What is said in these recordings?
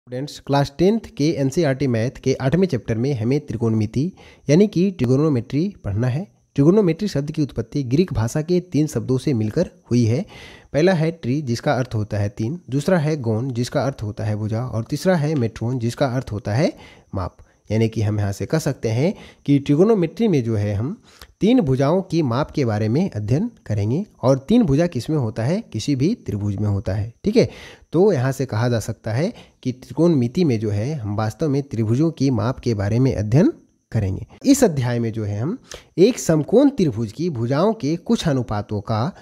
Students, class 10th के NCERT math के 8वें chapter में हमें त्रिकोणमिति यानी कि ट्रिगोनोमेट्री पढ़ना है। ट्रिगोनोमेट्री शब्द की उत्पत्ति ग्रीक भाषा के 3 शब्दों से मिलकर हुई है। पहला है ट्री, जिसका अर्थ होता है 3, दूसरा है गोन, जिसका अर्थ होता है भुजा, और तीसरा है मेट्रोन, जिसका अर्थ होता है माप। यानी कि हम यहाँ से कह सकते हैं कि ट्रिगोनोमेट्री में जो है हम 3 भुजाओं की माप के बारे में अध्ययन करेंगे। और 3 भुजा किस में होता है? किसी भी त्रिभुज में होता है। ठीक है, तो यहाँ से कहा जा सकता है कि त्रिकोणमिति में जो है हम वास्तव में त्रिभुजों की माप के बारे में अध्ययन करेंगे। इस अध्याय में जो है हम एक समकोण त्रिभुज की भुजाओं के कुछ अनुपातों का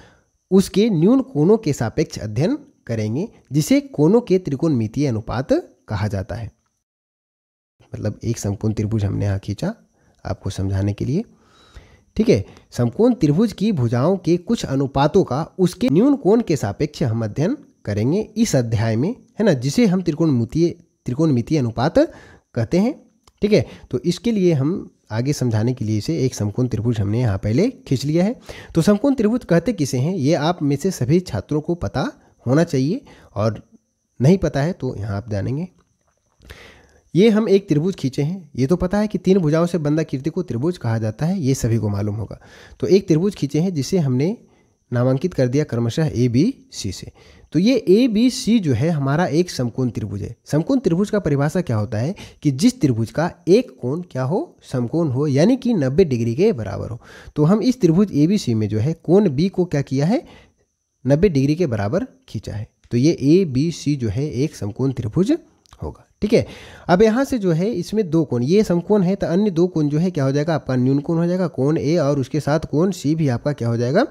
उसके न्यून कोणों के सापेक्ष अध्ययन करेंगे, जिसे कोणों के त्रिकोणमितीय अनुपात कहा जाता है। मतलब एक समकोण त्रिभुज हमने यहाँ खींचा आपको समझाने के लिए। ठीक है, समकोण त्रिभुज की भुजाओं के कुछ अनुपातों का उसके न्यून कोण के सापेक्ष हम अध्ययन करेंगे इस अध्याय में, है ना, जिसे हम त्रिकोणमितीय अनुपात कहते हैं। ठीक है, तो इसके लिए हम आगे समझाने के लिए इसे एक समकोण त्रिभुज हमने यहाँ पहले खींच लिया है। तो समकोण त्रिभुज कहते किसे हैं, ये आप में से सभी छात्रों को पता होना चाहिए, और नहीं पता है तो यहाँ आप जानेंगे। ये हम एक त्रिभुज खींचे हैं, ये तो पता है कि 3 भुजाओं से बंधा कीर्ति को त्रिभुज कहा जाता है, ये सभी को मालूम होगा। तो एक त्रिभुज खींचे हैं जिसे हमने नामांकित कर दिया क्रमशः ए बी सी से। तो ये ए बी सी जो है हमारा एक समकोण त्रिभुज है। समकोण त्रिभुज का परिभाषा क्या होता है कि जिस त्रिभुज का एक कोण क्या हो, समकोण हो, यानी कि 90 डिग्री के बराबर हो। तो हम इस त्रिभुज ए बी सी में जो है कोण बी को क्या किया है, 90 डिग्री के बराबर खींचा है। तो ये ए बी सी जो है एक समकोण त्रिभुज होगा। ठीक है, अब यहाँ से जो है इसमें 2 कोण, ये समकोण है तो अन्य 2 कोण जो है क्या हो जाएगा, आपका न्यून कोण हो जाएगा, कोण ए, और उसके साथ कोण सी भी आपका क्या हो जाएगा,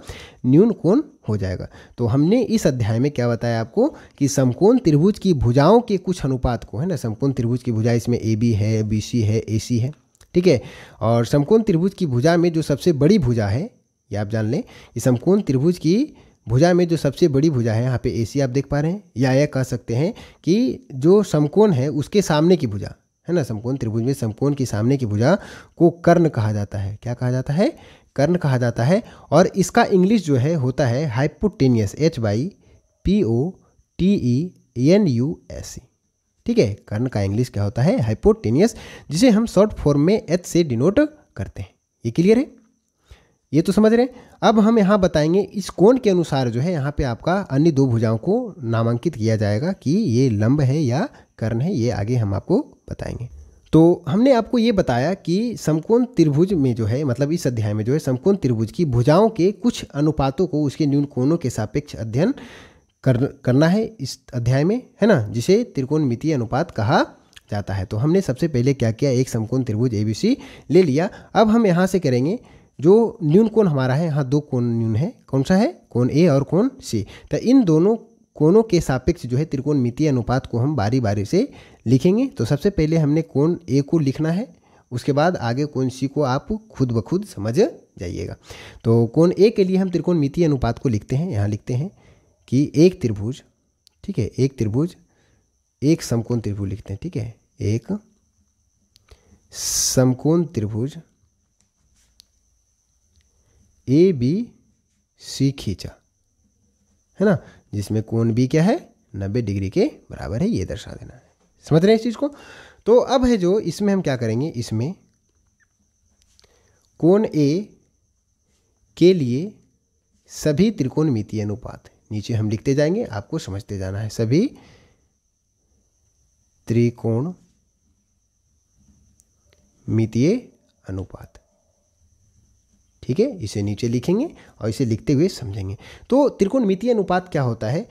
न्यून कोण हो जाएगा। तो हमने इस अध्याय में क्या बताया आपको कि समकोण त्रिभुज की भुजाओं के कुछ अनुपात को, है ना, समकोण त्रिभुज की भुजा इसमें ए बी है, बी सी है, ए सी है। ठीक है, और समकोण त्रिभुज की भुजा में जो सबसे बड़ी भुजा है, ये आप जान लें, इस समकोण त्रिभुज की भुजा में जो सबसे बड़ी भुजा है, यहाँ पे AC आप देख पा रहे हैं, या यह कह सकते हैं कि जो समकोण है उसके सामने की भुजा, है ना, समकोण त्रिभुज में समकोण की सामने की भुजा को कर्ण कहा जाता है। क्या कहा जाता है? कर्ण कहा जाता है। और इसका इंग्लिश जो है होता है हाइपोटेनियस, HYPOTENUS। ठीक है, कर्ण का इंग्लिश क्या होता है? हाइपोटेनियस, जिसे हम शॉर्ट फॉर्म में H से डिनोट करते हैं। ये क्लियर है? ये तो समझ रहे हैं। अब हम यहाँ बताएंगे इस कोण के अनुसार जो है यहाँ पे आपका अन्य 2 भुजाओं को नामांकित किया जाएगा कि ये लंब है या कर्ण है, ये आगे हम आपको बताएंगे। तो हमने आपको ये बताया कि समकोण त्रिभुज में जो है, मतलब इस अध्याय में जो है समकोण त्रिभुज की भुजाओं के कुछ अनुपातों को उसके न्यून कोणों के सापेक्ष अध्ययन करना है इस अध्याय में, है ना, जिसे त्रिकोणमितीय अनुपात कहा जाता है। तो हमने सबसे पहले क्या किया, एक समकोण त्रिभुज ABC ले लिया। अब हम यहाँ से करेंगे जो न्यून कोण हमारा है, यहाँ 2 कोण न्यून है, कौन सा है, कोण A और कोण C। तो इन दोनों कोणों के सापेक्ष जो है त्रिकोणमितीय अनुपात को हम बारी बारी से लिखेंगे। तो सबसे पहले हमने कोण A को लिखना है, उसके बाद आगे कोण C को आप खुद ब खुद समझ जाइएगा। तो कोण A के लिए हम त्रिकोणमितीय अनुपात को लिखते हैं, यहाँ लिखते हैं कि एक त्रिभुज, ठीक है, एक त्रिभुज एक समकोण त्रिभुज लिखते हैं। ठीक है, एक समकोण त्रिभुज ABC खींचा, है ना, जिसमें कोण B क्या है, 90 डिग्री के बराबर है, ये दर्शा देना है। समझ रहे हैं इस चीज़ को? तो अब है जो इसमें हम क्या करेंगे, इसमें कोण A के लिए सभी त्रिकोणमितीय अनुपात नीचे हम लिखते जाएंगे, आपको समझते जाना है। सभी त्रिकोणमितीय अनुपात, ठीक है, इसे नीचे लिखेंगे और इसे लिखते हुए समझेंगे। तो त्रिकोणमितीय अनुपात क्या होता है?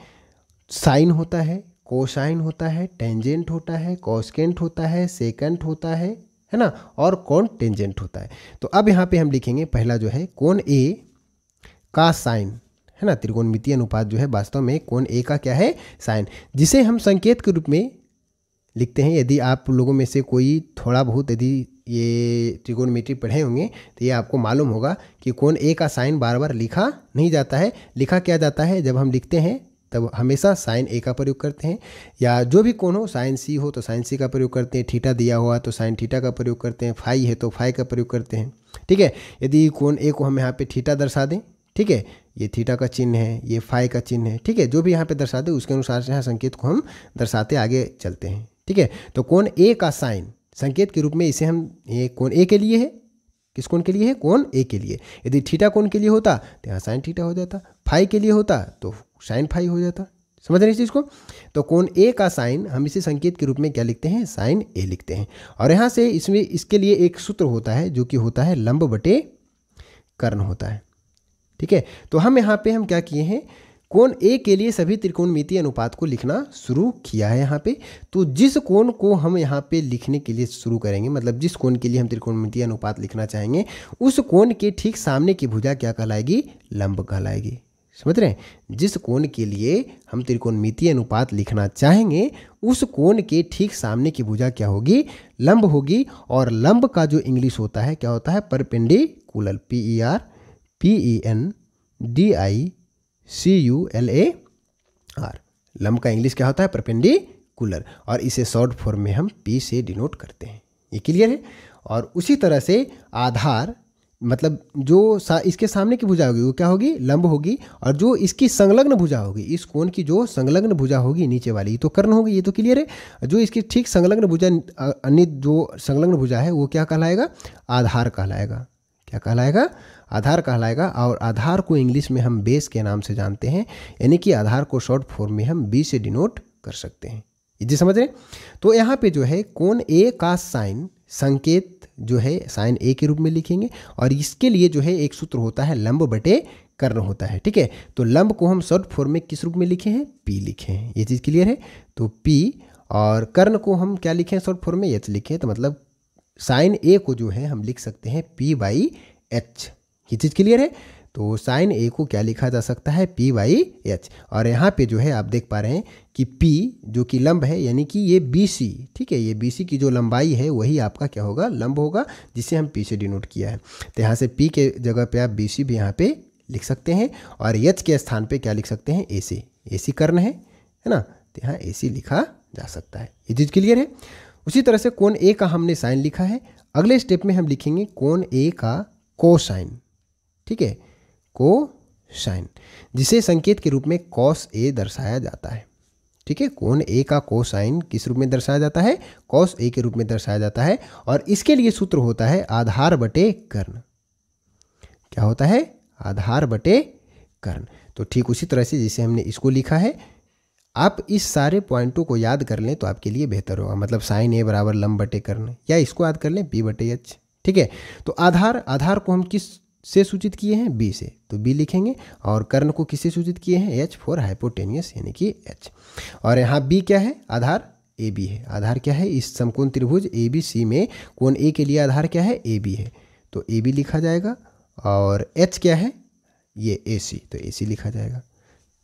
साइन होता है, कोसाइन होता है, टेंजेंट होता है, कोसेकेंट होता है, सेकेंट होता है ना, और कोण टेंजेंट होता है। तो अब यहाँ पे हम लिखेंगे पहला जो है कोण A का साइन, है ना, त्रिकोणमितीय अनुपात जो है वास्तव में कोण A का क्या है, साइन, जिसे हम संकेत के रूप में लिखते हैं। यदि आप लोगों में से कोई थोड़ा बहुत यदि ये त्रिकोणमिति पढ़े होंगे तो ये आपको मालूम होगा कि कोण A का साइन बार बार लिखा नहीं जाता है। लिखा क्या जाता है, जब हम लिखते हैं तब हमेशा साइन A का प्रयोग करते हैं, या जो भी कोण हो, साइन C हो तो साइन C का प्रयोग करते हैं, थीटा दिया हुआ तो साइन थीटा का प्रयोग करते हैं, फाई है तो फाई का प्रयोग करते हैं। ठीक है, यदि कोण A को हम यहाँ पे थीटा दर्शा दें, ठीक है, ये थीटा का चिन्ह है, ये फाई का चिन्ह है, ठीक है, जो भी यहाँ पे दर्शा दे उसके अनुसार से यहाँ संकेत को हम दर्शाते आगे चलते हैं। ठीक है। तो कोण ए का साइन संकेत के रूप में इसे हम, ये कोण ए के लिए है, किस कोण के लिए है, कोण ए के लिए। यदि थीटा कोण के लिए होता तो यहाँ साइन थीटा हो जाता, फाई के लिए होता तो साइन फाई हो जाता। समझ रहे हैं इस चीज़ को। तो कोण ए का साइन हम इसे संकेत के रूप में क्या लिखते हैं, साइन ए लिखते हैं। और यहाँ से इसमें इसके लिए एक सूत्र होता है जो कि होता है लंब बटे कर्ण होता है, ठीक है। तो हम यहाँ पे हम क्या किए हैं, कोण ए के लिए सभी त्रिकोणमितीय अनुपात को लिखना शुरू किया है यहाँ पे। तो जिस कोण को हम यहाँ पे लिखने के लिए शुरू करेंगे, मतलब जिस कोण के लिए हम त्रिकोणमितीय अनुपात लिखना चाहेंगे, उस कोण के ठीक सामने की भुजा क्या कहलाएगी, लंब कहलाएगी। समझ रहे हैं। जिस कोण के लिए हम त्रिकोणमितीय अनुपात लिखना चाहेंगे, उस कोण के ठीक सामने की भुजा क्या होगी, लंब होगी। और लंब का जो इंग्लिश होता है क्या होता है, परपेंडिकुलर, PERPENDICULAR। लंब का इंग्लिश क्या होता है, परपेंडिकुलर। और इसे शॉर्ट फॉर्म में हम P से डिनोट करते हैं। ये क्लियर है। और उसी तरह से आधार, मतलब जो इसके सामने की भुजा होगी वो क्या होगी, लंब होगी। और जो इसकी संलग्न भुजा होगी, इस कोण की जो संलग्न भुजा होगी नीचे वाली, तो कर्ण होगी। ये तो क्लियर है। जो इसकी ठीक संलग्न भुजा, अन्य जो संलग्न भुजा है वो क्या कहलाएगा, आधार कहलाएगा। क्या कहलाएगा, आधार कहलाएगा। और आधार को इंग्लिश में हम बेस के नाम से जानते हैं, यानी कि आधार को शॉर्ट फॉर्म में हम बी से डिनोट कर सकते हैं। जी समझ रहे हैं। तो यहाँ पे जो है कोण ए का साइन संकेत जो है साइन ए के रूप में लिखेंगे। और इसके लिए जो है एक सूत्र होता है लंब बटे कर्ण होता है, ठीक है। तो लंब को हम शॉर्ट फॉर्म में किस रूप में लिखे हैं, पी लिखे हैं। ये चीज़ क्लियर है। तो पी, और कर्ण को हम क्या लिखे हैं, शॉर्ट फॉर्म में एच लिखे। तो मतलब साइन ए को जो है हम लिख सकते हैं P/H। ये चीज़ क्लियर है। तो साइन ए को क्या लिखा जा सकता है, P/H। और यहाँ पे जो है आप देख पा रहे हैं कि P जो कि लंब है, यानी कि ये BC, ठीक है, ये BC की जो लंबाई है वही आपका क्या होगा, लंब होगा, जिसे हम P से डिनोट किया है। तो यहाँ से P के जगह पे आप BC भी यहाँ पे लिख सकते हैं। और H के स्थान पे क्या लिख सकते हैं, AC। AC कर्ण है ना, तो यहाँ AC लिखा जा सकता है। ये चीज़ क्लियर है। उसी तरह से कोण ए का हमने साइन लिखा है। अगले स्टेप में हम लिखेंगे कोण ए का कोसाइन, ठीक है, कोसाइन, जिसे संकेत के रूप में cos A दर्शाया जाता है, ठीक है। कोण ए का कोसाइन किस रूप में दर्शाया जाता है, cos A के रूप में दर्शाया जाता है। और इसके लिए सूत्र होता है आधार बटे कर्ण। क्या होता है, आधार बटे कर्ण। तो ठीक उसी तरह से जैसे हमने इसको लिखा है, आप इस सारे पॉइंटों को याद कर लें तो आपके लिए बेहतर होगा। मतलब साइन ए बराबर लंब बटे कर्ण, या इसको याद कर लें P/H, ठीक है। तो आधार को हम किस से सूचित किए हैं, B से, तो B लिखेंगे। और कर्ण को किससे सूचित किए हैं, H फॉर हाइपोटेनियस, यानी कि H। और यहाँ B क्या है, आधार AB है। आधार क्या है, इस समकोण त्रिभुज ABC में कोण A के लिए आधार क्या है, AB है, तो AB लिखा जाएगा। और H क्या है, ये AC, तो AC लिखा जाएगा,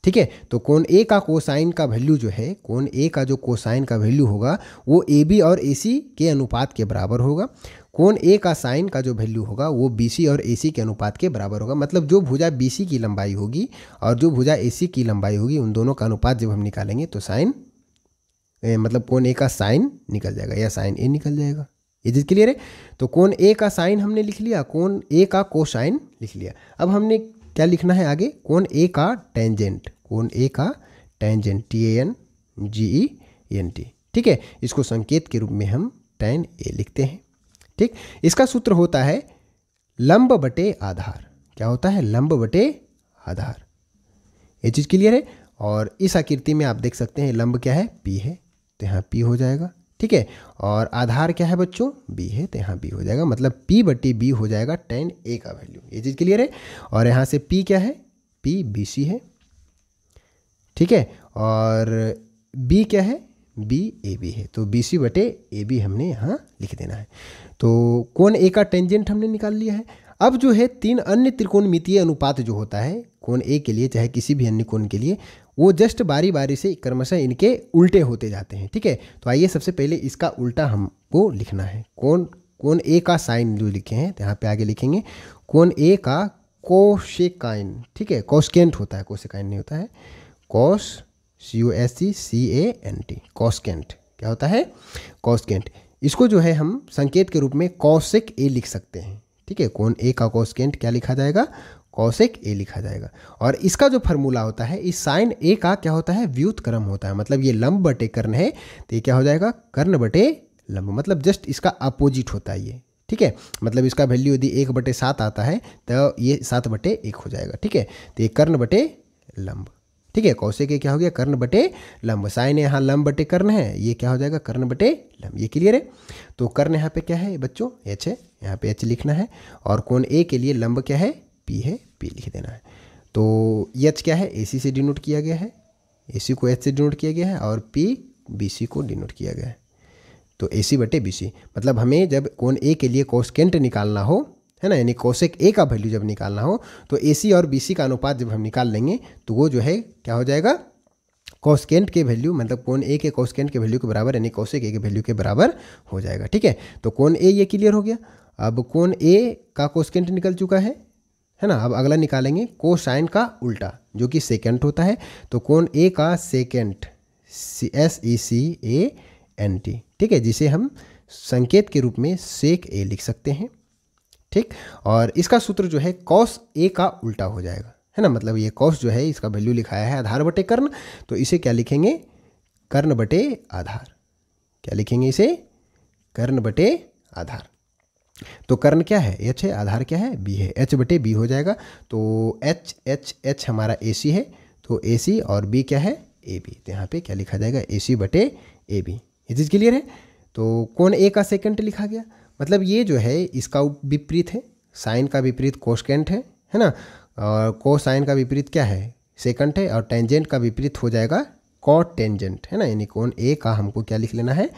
ठीक है। तो कोण ए का कोसाइन का वैल्यू जो है, कोण ए का जो कोसाइन का वैल्यू होगा वो AB और AC के अनुपात के बराबर होगा। कोण ए का साइन का जो वैल्यू होगा वो BC और AC के अनुपात के बराबर होगा। मतलब जो भुजा BC की लंबाई होगी और जो भुजा AC की लंबाई होगी, उन दोनों का अनुपात जब हम निकालेंगे तो साइन, मतलब कोण ए का साइन निकल जाएगा या साइन ए निकल जाएगा। ये चीज़ क्लियर है। तो कोण ए का साइन हमने लिख लिया, कोण ए का कोसाइन लिख लिया। अब हमने क्या लिखना है आगे, कोण ए का टेंजेंट, कोण ए का टेंजेंट, TANGENT, ठीक है। इसको संकेत के रूप में हम tan A लिखते हैं, ठीक। इसका सूत्र होता है लंब बटे आधार। क्या होता है, लंब बटे आधार। ये चीज़ क्लियर है। और इस आकृति में आप देख सकते हैं लंब क्या है, P है, तो यहाँ P हो जाएगा, ठीक है। और आधार क्या है बच्चों, B है, तो यहाँ B हो जाएगा। मतलब P/B हो जाएगा tan A का वैल्यू। ये चीज़ क्लियर है। और यहाँ से P क्या है, PBC है, ठीक है। और B क्या है, BAB है, तो BC/AB हमने यहाँ लिख देना है। तो कोण ए का टेंजेंट हमने निकाल लिया है। अब जो है तीन अन्य त्रिकोणमितीय अनुपात जो होता है कोण ए के लिए चाहे किसी भी अन्य कोण के लिए, वो जस्ट बारी बारी से क्रमशः इनके उल्टे होते जाते हैं, ठीक है। तो आइए सबसे पहले इसका उल्टा हमको लिखना है। कोण ए का साइन जो लिखे हैं, तो यहाँ पे आगे लिखेंगे कोण ए का कोसेकाइन, ठीक है। कोसकेंट होता है, कोसेकाइन नहीं होता है, COSCANT, कोसकेंट। क्या होता है, कोसकेंट। इसको जो है हम संकेत के रूप में कॉसेक ए लिख सकते हैं, ठीक है। कोण ए का कोसकेंट क्या लिखा जाएगा, कौसेक ए लिखा जाएगा। और इसका जो फार्मूला होता है, इस साइन ए का क्या होता है, व्युत्क्रम होता है। मतलब ये लंब बटे कर्ण है तो ये क्या हो जाएगा, कर्ण बटे लंब, मतलब जस्ट इसका अपोजिट होता है ये, ठीक है। मतलब इसका वैल्यू यदि 1/7 आता है तो ये 7/1 हो जाएगा, ठीक है। तो ये कर्ण बटे लंब, ठीक है। कौशिक के क्या हो गया, कर्ण बटे लंब। साइन यहाँ लंब बटे कर्ण है, ये क्या हो जाएगा, कर्ण बटे लंब। ये क्लियर है। तो कर्ण यहाँ पे क्या है बच्चों, एच है, यहाँ पे एच लिखना है। और कोण ए के लिए लंब क्या है, पी है, पी लिख देना है। तो एच क्या है, ए सी से डिनोट किया गया है, ए सी को एच से डिनोट किया गया है, और पी बी सी को डिनोट किया गया है। तो ए सी बटे बी सी, मतलब हमें जब कोण ए के लिए कोसेकेंट निकालना हो, है ना, यानी कोसेक ए का वैल्यू जब निकालना हो तो ए सी और बी सी का अनुपात जब हम निकाल लेंगे तो वो जो है क्या हो जाएगा, कोसेकेंट के वैल्यू, मतलब कोण ए के कोसेकेंट के वैल्यू के बराबर, यानी कोसेक ए के वैल्यू के बराबर हो जाएगा, ठीक है। तो कोण ए ये क्लियर हो गया। अब कोण ए का कोसेकेंट निकल चुका है ना। अब अगला निकालेंगे कोसाइन का उल्टा, जो कि सेकेंट होता है। तो कोण ए का सेकेंट, SECANT, ठीक है, जिसे हम संकेत के रूप में सेक ए लिख सकते हैं, ठीक। और इसका सूत्र जो है कॉस ए का उल्टा हो जाएगा, है ना। मतलब ये कॉस जो है इसका वैल्यू लिखाया है आधार बटे कर्ण, तो इसे क्या लिखेंगे, कर्ण बटे आधार। क्या लिखेंगे इसे, कर्ण बटे आधार। तो कर्ण क्या है, एच है, आधार क्या है, बी है, एच बटे बी हो जाएगा। तो एच एच एच हमारा ए सी है, तो ए सी, और बी क्या है, ए बी। तो यहाँ पे क्या लिखा जाएगा, ए सी बटे ए बी। ये चीज़ क्लियर है। तो कोण ए का सेकेंट लिखा गया, मतलब ये जो है इसका विपरीत है, साइन का विपरीत कोसेकेंट है ना। और कोसाइन का विपरीत क्या है, सेकेंट है। और टेंजेंट का विपरीत हो जाएगा कॉट टेंजेंट, है ना। यानी कोण ए का हमको क्या लिख लेना है,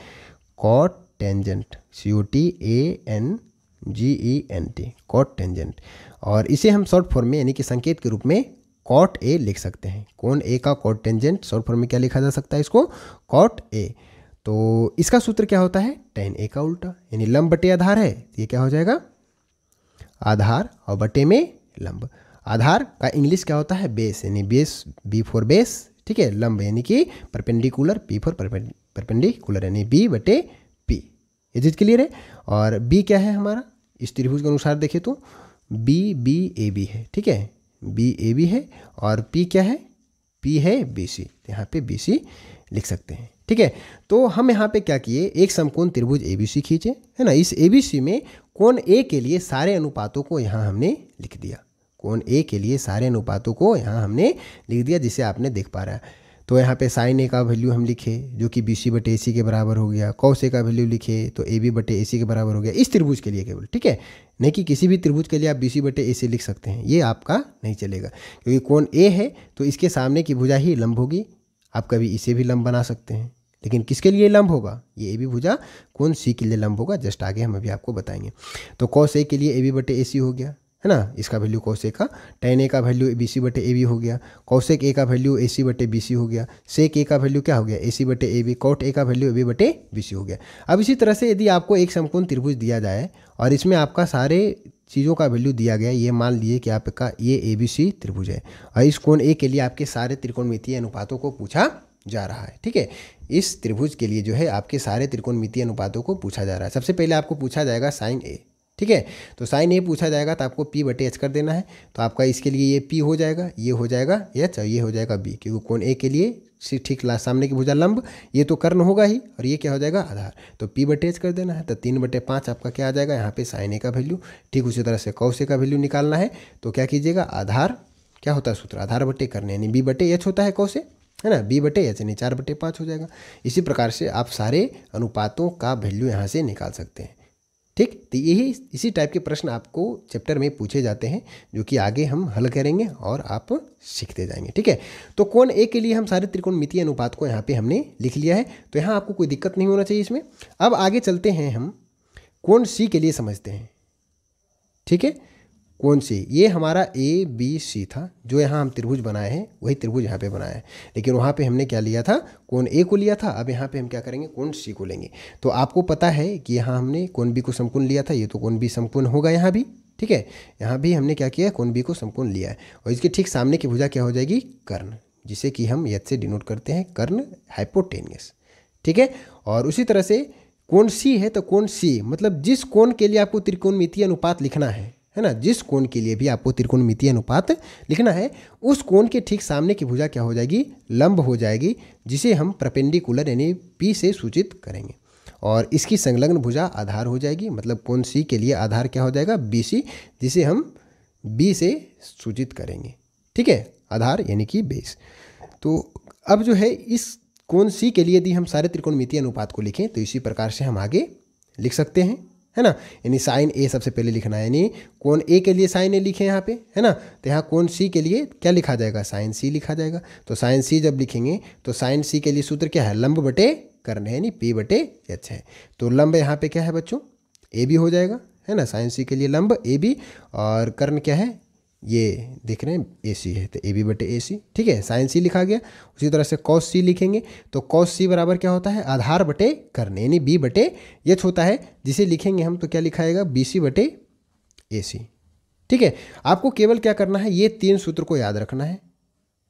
cot tangent, COTANGENT, cot tangent. और इसे हम शॉर्ट फॉर्म में यानी कि संकेत के रूप में कॉट ए लिख सकते हैं। कोण ए का कॉट टेंजेंट शॉर्ट फॉर्म में क्या लिखा जा सकता है, इसको कॉट ए। तो इसका सूत्र क्या होता है, tan ए का उल्टा, यानी लंब बटे आधार है, ये क्या हो जाएगा, आधार और बटे में लंब। आधार का इंग्लिश क्या होता है, बेस, यानी बेस, बी फॉर बेस, ठीक है। लंब यानी कि परपेंडिकुलर, पी फॉर परपेंडिकुलर, यानी बी बटे पी। ये चीज़ क्लियर है। और बी क्या है हमारा, इस त्रिभुज के अनुसार देखें तो बी बी ए बी है, ठीक है, बी ए बी है। और पी क्या है, पी है बी सी, यहाँ पे बी सी लिख सकते हैं, ठीक है। तो हम यहाँ पे क्या किए, एक समकोण त्रिभुज ABC खींचे, है ना। इस ABC में कोण A के लिए सारे अनुपातों को यहाँ हमने लिख दिया, कोण A के लिए सारे अनुपातों को यहाँ हमने लिख दिया, जिसे आपने देख पा रहा है। तो यहाँ पे साइन ए का वैल्यू हम लिखे, जो कि BC बटे AC के बराबर हो गया। कॉस ए का वैल्यू लिखे तो AB बटे AC के बराबर हो गया, इस त्रिभुज के लिए केवल, ठीक है। नहीं कि किसी भी त्रिभुज के लिए आप BC बटे AC लिख सकते हैं, ये आपका नहीं चलेगा, क्योंकि कोण A है तो इसके सामने की भुजा ही लंब होगी। आप कभी इसे भी लंब बना सकते हैं, लेकिन किसके लिए लंब होगा, ये ए बी भुजा कोण सी के लिए लंब होगा, जस्ट आगे हम अभी आपको बताएंगे। तो कॉस ए के लिए ए बी बटे ए सी हो गया, है ना, इसका वैल्यू कॉस ए का। tan ए का वैल्यू बी सी बटे ए बी हो गया। कॉसेक ए का वैल्यू ए सी बटे बी सी हो गया। सेक ए का वैल्यू क्या हो गया, ए सी बटे ए बी। कॉट ए का वैल्यू ए बी बटे बी सी हो गया। अब इसी तरह से यदि आपको एक समकोण त्रिभुज दिया जाए और इसमें आपका सारे चीज़ों का वैल्यू दिया गया, ये मान लिए कि आपका ये ABC त्रिभुज है और इस कोण ए के लिए आपके सारे त्रिकोणमितीय अनुपातों को पूछा जा रहा है, ठीक है। इस त्रिभुज के लिए जो है आपके सारे त्रिकोणमितीय अनुपातों को पूछा जा रहा है। सबसे पहले आपको पूछा जाएगा साइन ए, ठीक है। तो साइन ए पूछा जाएगा तो आपको P बटे H कर देना है। तो आपका इसके लिए ये P हो जाएगा, ये हो जाएगा H और ये हो जाएगा B, क्योंकि कोण ए के लिए ठीक सामने की भुजा लंब, ये तो कर्ण होगा ही, और ये क्या हो जाएगा, आधार। तो P बटे H कर देना है। तो 3/5 आपका क्या आ जाएगा यहाँ पे साइन ए का वैल्यू। ठीक उसी तरह से कॉस ए का वैल्यू निकालना है तो क्या कीजिएगा, आधार क्या होता है सूत्र, आधार बटे कर्ण, यानी B बटे H होता है कॉस ए, है ना, B बटे H यानी 4/5 हो जाएगा। इसी प्रकार से आप सारे अनुपातों का वैल्यू यहाँ से निकाल सकते हैं, ठीक। तो यही इसी टाइप के प्रश्न आपको चैप्टर में पूछे जाते हैं, जो कि आगे हम हल करेंगे और आप सीखते जाएंगे, ठीक है। तो कोण ए के लिए हम सारे त्रिकोणमितीय अनुपात को यहाँ पे हमने लिख लिया है, तो यहाँ आपको कोई दिक्कत नहीं होना चाहिए इसमें। अब आगे चलते हैं, हम कोण सी के लिए समझते हैं, ठीक है। कोण सी, ये हमारा ABC था, जो यहाँ हम त्रिभुज बनाए हैं वही त्रिभुज यहाँ पे बनाया है, लेकिन वहाँ पे हमने क्या लिया था, कोण ए को लिया था। अब यहाँ पे हम क्या करेंगे, कोण सी को लेंगे। तो आपको पता है कि यहाँ हमने कोण बी को समकोण लिया था, ये तो कोण बी समकोण होगा यहाँ भी, ठीक है। यहाँ भी हमने क्या किया, कोण बी को समकोण लिया है, और इसके ठीक सामने की भुजा क्या हो जाएगी, कर्ण, जिसे कि हम एच से डिनोट करते हैं, कर्ण हाइपोटेनियस, ठीक है। और उसी तरह से कोण सी है, तो कोण सी मतलब जिस कोण के लिए आपको त्रिकोणमितीय अनुपात लिखना है है ना। जिस कोण के लिए भी आपको त्रिकोणमितीय अनुपात लिखना है उस कोण के ठीक सामने की भुजा क्या हो जाएगी, लंब हो जाएगी, जिसे हम परपेंडिकुलर यानी P से सूचित करेंगे। और इसकी संलग्न भुजा आधार हो जाएगी, मतलब कोण C के लिए आधार क्या हो जाएगा, BC, जिसे हम B से सूचित करेंगे। ठीक है, आधार यानी कि बेस। तो अब जो है इस कोण C के लिए यदि हम सारे त्रिकोणमितीय अनुपात को लिखें तो इसी प्रकार से हम आगे लिख सकते हैं, है ना। यानी साइन A सबसे पहले लिखना है, यानी कोण A के लिए साइन A लिखें यहाँ पे, है ना। तो यहाँ कोण C के लिए क्या लिखा जाएगा, साइन C लिखा जाएगा। तो साइन C जब लिखेंगे तो साइन C के लिए सूत्र क्या है, लंब बटे कर्ण है, यानी P बटे H है। तो लंब यहाँ पे क्या है बच्चों, AB हो जाएगा, है ना। साइन C के लिए लंब AB और कर्ण क्या है, ये देख रहे हैं AC है, तो AB बटे AC। ठीक है, साइन C लिखा गया। उसी तरह से कॉस C लिखेंगे तो कॉस C बराबर क्या होता है, आधार बटे कर्ण, यानी B बटे H होता है, जिसे लिखेंगे हम तो क्या लिखा जाएगा, BC बटे AC। ठीक है, आपको केवल क्या करना है, ये 3 सूत्र को याद रखना है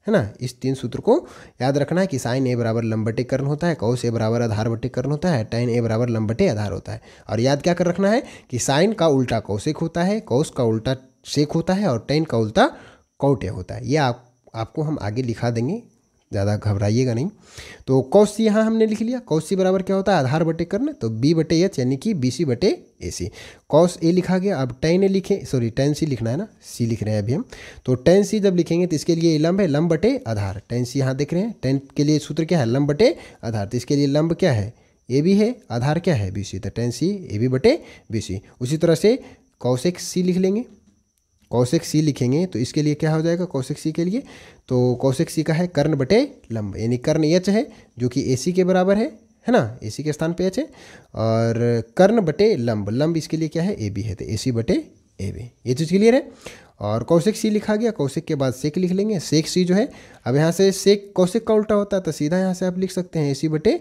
ना। इस 3 सूत्र को याद रखना है कि साइन A बराबर लंब बटे कर्ण होता है, कॉस A बराबर आधार बटे कर्ण होता है, tan A बराबर लंब बटे आधार होता है। और याद क्या कर रखना है कि साइन का उल्टा कौशिक होता है, कॉस का उल्टा सेक होता है और tan का उल्टा कौटे होता है। ये आपको हम आगे लिखा देंगे, ज़्यादा घबराइएगा नहीं। तो कॉस C यहाँ हमने लिख लिया, कॉस C बराबर क्या होता है, आधार बटे कर्ण, तो B बटे H यानी कि BC बटे AC। कॉस A लिखा गया, अब tan A लिखें, सॉरी tan C लिखना है ना, C लिख रहे हैं अभी हम। तो tan C जब लिखेंगे तो इसके लिए लंब है, लंब बटे आधार, tan C यहाँ देख रहे हैं, tan के लिए सूत्र क्या है, लंब बटे आधार, तो इसके लिए लंब क्या है, AB है, आधार क्या है, BC, तो tan C AB बटे BC। उसी तरह से कॉसेक C लिख लेंगे, कौशिक C लिखेंगे तो इसके लिए क्या हो जाएगा, कौशिक C के लिए, तो कौशिक C का है कर्ण बटे लंब, यानी कर्ण H है जो कि AC के बराबर है ना, AC के स्थान पे H है, और कर्ण बटे लंब, लंब इसके लिए क्या है, AB है, तो AC बटे AB। ये चीज़ क्लियर है। और कौशिक C लिखा गया, कौशिक के बाद सेक लिख लेंगे, सेक C जो है, अब यहाँ से सेक कौशिक का उल्टा होता है तो सीधा यहाँ से आप लिख सकते हैं AC बटे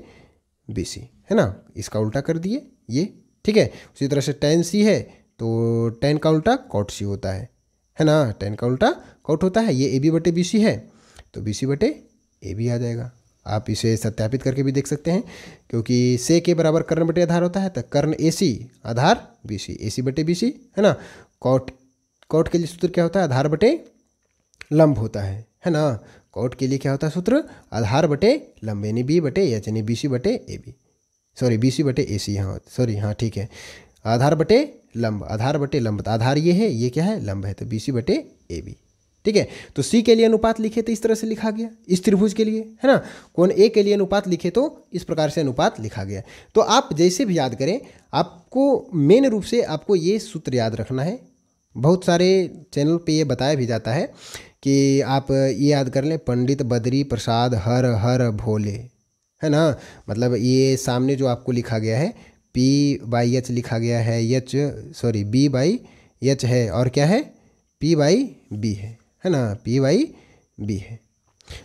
BC, है ना, इसका उल्टा कर दिए ये। ठीक है, उसी तरह से tan C है तो tan का उल्टा cot C होता है ना, tan का उल्टा कॉट होता है, ये AB बटे BC है तो BC बटे AB आ जाएगा। आप इसे सत्यापित करके भी देख सकते हैं, क्योंकि से के बराबर कर्ण बटे आधार होता है, तो कर्ण AC आधार BC, AC बटे BC, है ना। कॉट के लिए सूत्र क्या होता है, आधार बटे लंब होता है ना। कॉट के लिए क्या होता है सूत्र, आधार बटे लंब, यानी B बटे H, यानी BC बटे AB, सॉरी BC बटे AC, यहाँ सॉरी, हाँ ठीक है, आधार बटे लंब, आधार बटे लंब, तो आधार ये है, ये क्या है, लंब है, तो BC बटे AB। ठीक है, तो C के लिए अनुपात लिखे तो इस तरह से लिखा गया, इस त्रिभुज के लिए, है ना। कोण A के लिए अनुपात लिखे तो इस प्रकार से अनुपात लिखा गया। तो आप जैसे भी याद करें, आपको मेन रूप से आपको ये सूत्र याद रखना है। बहुत सारे चैनल पे ये बताया भी जाता है कि आप ये याद कर लें, पंडित बद्री प्रसाद हर हर भोले, है ना। मतलब ये सामने जो आपको लिखा गया है P/H लिखा गया है, B/H है, और क्या है, P/B है ना, P/B है।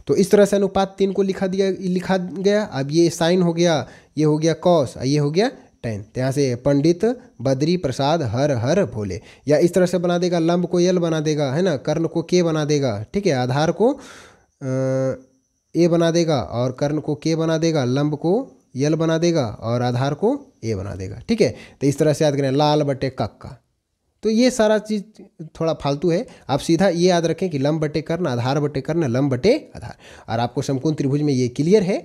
तो इस तरह से अनुपात 3 को लिखा गया। अब ये साइन हो गया, ये हो गया कॉस, ये हो गया tan। तो यहाँ से पंडित बद्री प्रसाद हर हर भोले, या इस तरह से बना देगा, लंब को L बना देगा, है ना, कर्ण को K बना देगा, ठीक है, आधार को A बना देगा और कर्ण को K बना देगा, लंब को L बना देगा और आधार को A बना देगा। ठीक है, तो इस तरह से याद करें, लाल बटे कक्का। तो ये सारा चीज़ थोड़ा फालतू है, आप सीधा ये याद रखें कि लंब बटे कर्ण, आधार बटे कर्ण, लंब बटे आधार। और आपको समकोण त्रिभुज में ये क्लियर है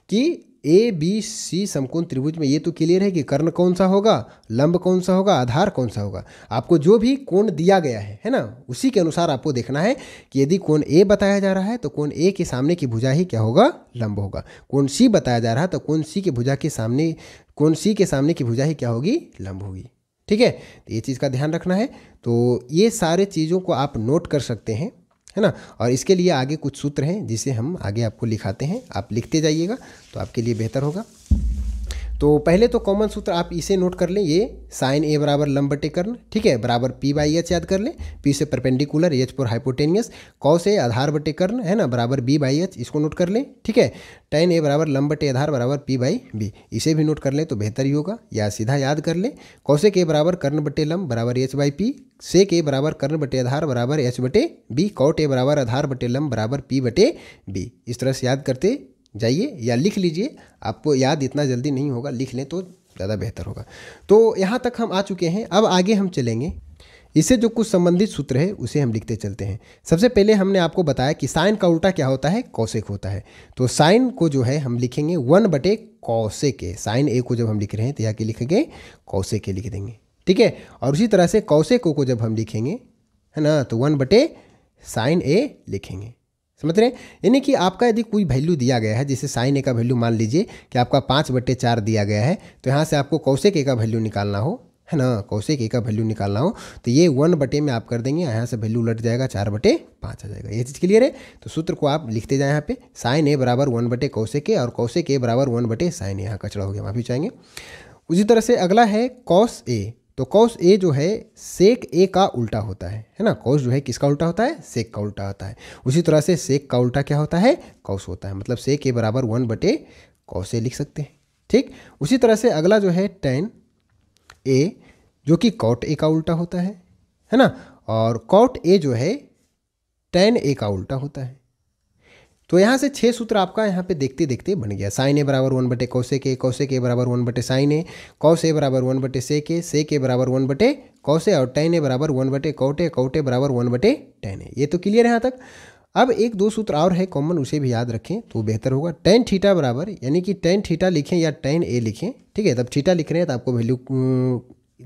कि ABC समकोण त्रिभुज में ये तो क्लियर है कि कर्ण कौन सा होगा, लंब कौन सा होगा, आधार कौन सा होगा। आपको जो भी कोण दिया गया है ना, उसी के अनुसार आपको देखना है कि यदि कोण A बताया जा रहा है तो कोण A के सामने की भुजा ही क्या होगा, लंब होगा। कोण C बताया जा रहा है तो कोण C की भुजा के सामने, कोण C के सामने की भुजा ही क्या होगी, लंब होगी। ठीक है, तो ये चीज़ का ध्यान रखना है। तो ये सारे चीज़ों को आप नोट कर सकते हैं, है ना। और इसके लिए आगे कुछ सूत्र हैं जिसे हम आगे आपको लिखाते हैं, आप लिखते जाइएगा तो आपके लिए बेहतर होगा। तो पहले तो कॉमन सूत्र आप इसे नोट कर लें, ये साइन A बराबर लंब बटे कर्ण, ठीक है, बराबर P/H याद कर लें, P से परपेंडिकुलर, H पर हाइपोटेनियस, कॉस A आधार बटे कर्ण, है ना, बराबर B/H, इसको नोट कर लें। ठीक है, tan A बराबर लंब बटे आधार बराबर P/B, इसे भी नोट कर लें तो बेहतर ही होगा, या सीधा याद कर लें, कौशिक A बराबर कर्ण बटे लंब बराबर H/P, सेक A बराबर कर्ण बटे आधार बराबर H/B, कॉट A बराबर आधार बटे लंब बराबर P/B। इस तरह से याद करते जाइए या लिख लीजिए, आपको याद इतना जल्दी नहीं होगा, लिख लें तो ज़्यादा बेहतर होगा। तो यहाँ तक हम आ चुके हैं, अब आगे हम चलेंगे। इससे जो कुछ संबंधित सूत्र है उसे हम लिखते चलते हैं। सबसे पहले हमने आपको बताया कि साइन का उल्टा क्या होता है, कौसेक होता है। तो साइन को जो है हम लिखेंगे 1/कौसेक ए। साइन ए को जब हम लिख रहे हैं तो यहाँ के लिखेंगे कौसेक ए लिख देंगे, ठीक है। और उसी तरह से कौसेक को जब हम लिखेंगे, है ना, तो 1/साइन ए लिखेंगे। समझ रहे हैं? यानी कि आपका यदि कोई वैल्यू दिया गया है, जैसे साइन ए का वैल्यू मान लीजिए कि आपका 5/4 दिया गया है, तो यहाँ से आपको कौसेक ए का वैल्यू निकालना हो, है ना, कौसेक ए का वैल्यू निकालना हो, तो ये 1/, में आप कर देंगे, यहाँ से वैल्यू उलट जाएगा, 4/5 आ जाएगा। ये चीज़ क्लियर है? तो सूत्र को आप लिखते जाए यहाँ पे, साइन ए बराबर 1/कौसेक ए और कौसेक ए बराबर 1/साइन ए। यहाँ कचड़ा हो गया, माफी चाहेंगे। उसी तरह से अगला है कॉस ए। तो कॉस ए जो है सेक ए का उल्टा होता है ना। कॉस जो है किसका उल्टा होता है, सेक का उल्टा होता है। उसी तरह से सेक का उल्टा क्या होता है, कॉस होता है। मतलब सेक ए बराबर 1/कॉस ए लिख सकते हैं, ठीक। उसी तरह से अगला जो है टेन ए, जो कि कॉट ए का उल्टा होता है ना। और कॉट ए जो है टेन ए का उल्टा होता है। तो यहाँ से 6 सूत्र आपका यहाँ पे देखते देखते बन गया। साइन ए बराबर 1/कौसेक ए, कौसेक ए बराबर 1/साइन ए, कॉस ए बराबर 1/सेक ए, सेक ए बराबर 1/कौस ए और टेन ए बराबर 1/कौट ए, कौट ए बराबर 1/टेन ए। ये तो क्लियर है यहाँ तक। अब 1-2 सूत्र और है कॉमन, उसे भी याद रखें तो बेहतर होगा। टेन थीटा बराबर, यानी कि टेन थीटा लिखें या टेन ए लिखें, ठीक है। तब थीटा लिख रहे हैं तो आपको वैल्यू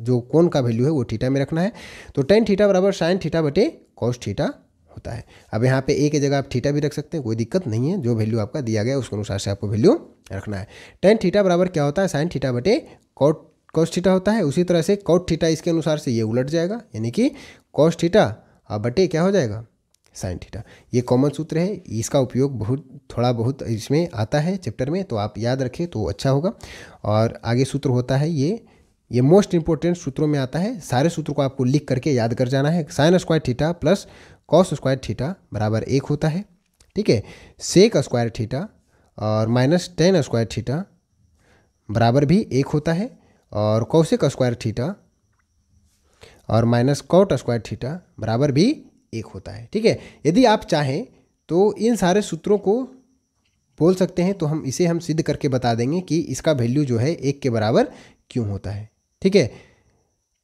जो कोण का वैल्यू है वो थीटा में रखना है। तो टेन थीटा बराबर साइन थीटा/कॉस थीटा होता है। अब यहाँ पे ए की जगह आप थीटा भी रख सकते हैं, कोई दिक्कत नहीं है। जो वैल्यू आपका दिया गया उसके अनुसार से आपको वैल्यू रखना है। टेन थीटा बराबर क्या होता है, साइन थीटा/कॉट कॉस थीटा होता है। उसी तरह से कॉट थीटा इसके अनुसार से ये उलट जाएगा, यानी कि कॉस थीटा और बटे क्या हो जाएगा, साइन थीटा। ये कॉमन सूत्र है, इसका उपयोग थोड़ा बहुत इसमें आता है चैप्टर में, तो आप याद रखें तो अच्छा होगा। और आगे सूत्र होता है ये मोस्ट इंपॉर्टेंट सूत्रों में आता है। सारे सूत्र को आपको लिख करके याद कर जाना है। Sign square theta plus cos square theta बराबर 1 होता है, ठीक है। सेक स्क्वायर थीटा और माइनस टेन स्क्वायर थीटा बराबर भी 1 होता है। और कौसेक स्क्वायर थीटा और माइनस कॉट स्क्वायर थीटा बराबर भी 1 होता है, ठीक है। यदि आप चाहें तो इन सारे सूत्रों को बोल सकते हैं, तो हम सिद्ध करके बता देंगे कि इसका वैल्यू जो है 1 के बराबर क्यों होता है, ठीक है।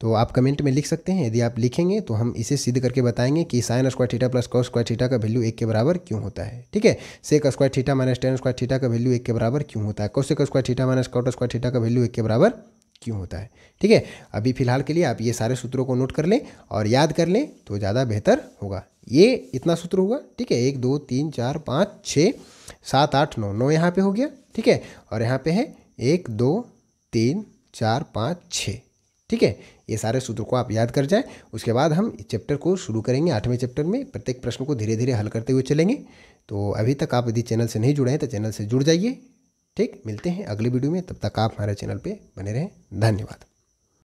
तो आप कमेंट में लिख सकते हैं। यदि आप लिखेंगे तो हम इसे सिद्ध करके बताएंगे कि sine square theta plus cos square theta का वैल्यू 1 के बराबर क्यों होता है, ठीक है। Sec square theta minus tan square theta का वैल्यू 1 के बराबर क्यों होता है। Cosec square theta minus cot square theta का वैल्यू 1 के बराबर क्यों होता है, ठीक है। अभी फिलहाल के लिए आप ये सारे सूत्रों को नोट कर लें और याद कर लें तो ज़्यादा बेहतर होगा। ये इतना सूत्र होगा, ठीक है। 1 2 3 4 5 6 7 8 9 यहाँ पे हो गया, ठीक है। और यहाँ पे है 1 2 3 4 5 6, ठीक है। ये सारे सूत्रों को आप याद कर जाएं। उसके बाद हम चैप्टर को शुरू करेंगे। 8वें चैप्टर में प्रत्येक प्रश्न को धीरे धीरे हल करते हुए चलेंगे। तो अभी तक आप यदि चैनल से नहीं जुड़े हैं तो चैनल से जुड़ जाइए, ठीक। मिलते हैं अगली वीडियो में, तब तक आप हमारे चैनल पे बने रहें। धन्यवाद।